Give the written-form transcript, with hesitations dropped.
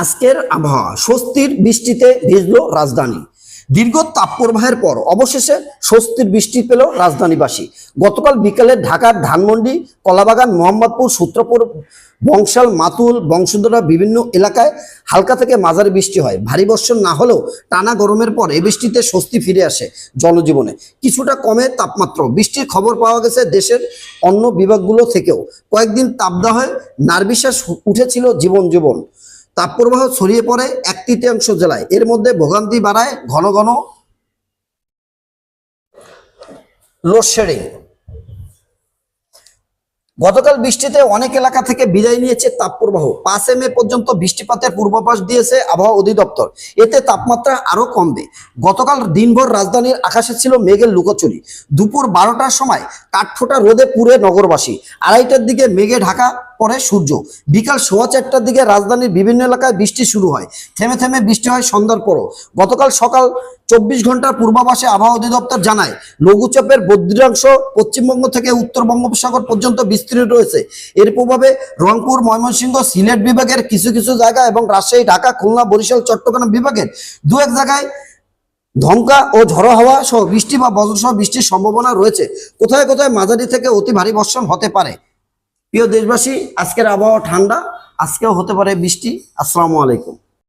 আজকের আবহাওয়া স্বস্তির বৃষ্টিতে ভিজল রাজধানী। দীর্ঘ তাপপ্রবাহের পর অবশেষে স্বস্তির বৃষ্টি পেল রাজধানীবাসী। গতকাল বিকেলে ঢাকার ধানমন্ডি, কলাবাগান, মোহাম্মদপুর, সূত্রপুর, বংশাল, মাতুল, বংশধরা বিভিন্ন এলাকায় হালকা থেকে মাঝারি বৃষ্টি হয়। ভারী বর্ষণ না হলেও টানা গরমের পর এই বৃষ্টিতে স্বস্তি ফিরে আসে জনজীবনে। কিছুটা কমে তাপমাত্রা। বৃষ্টির খবর পাওয়া গেছে দেশের অন্য বিভাগগুলো থেকেও। কয়েকদিন তাপদাহে নার্ভিশ্বাস উঠেছিল জীবন। তাপপ্রবাহ ছড়িয়ে পড়ে 1/3 জেলায়। এর মধ্যে ভোগান্তি বাড়ায় ঘন ঘন লোডশেডিং। গতকাল বৃষ্টিতে অনেক এলাকা থেকে বিদায় নিয়েছে তাপপ্রবাহ। 5 মে পর্যন্ত বৃষ্টিপাতের পূর্বাভাস দিয়েছে আবহাওয়া অধিদপ্তর। এতে তাপমাত্রা আরো কমবে। গতকাল দিনভর রাজধানীর আকাশে ছিল মেঘের লুকোচুরি। দুপুর 12টার সময় কাঠফোঁটা রোদে পুড়ে নগরবাসী। 2:30টার দিকে মেঘে ঢাকা পড়ে সূর্য। বিকাল 4:15টার দিকে রাজধানীর বিভিন্ন এলাকায় বৃষ্টি শুরু হয়। থেমে থেমে বৃষ্টি হয় সন্ধ্যার পরও। গতকাল সকাল 24 ঘন্টার পূর্বাভাসে আবহাওয়া অধিদপ্তর জানায়, লঘুচাপের বদ্রাংশ পশ্চিমবঙ্গ থেকে উত্তর বঙ্গোপসাগর পর্যন্ত বিস্তৃত রয়েছে। এর প্রভাবে রংপুর, ময়মনসিংহ, সিলেট বিভাগের কিছু কিছু জায়গা এবং রাজশাহী, ঢাকা, খুলনা, বরিশাল, চট্টগ্রাম বিভাগের 2-1 জায়গায় ধমকা ও ঝড়ো হাওয়া সহ বৃষ্টি বা বজ্রসহ বৃষ্টির সম্ভাবনা রয়েছে। কোথায় কোথায় মাঝারি থেকে অতি ভারী বর্ষণ হতে পারে। প্রিয় দেশবাসী, আজকের আবহাওয়া ঠান্ডা, আজকেও হতে পারে বৃষ্টি। আসসালামু আলাইকুম।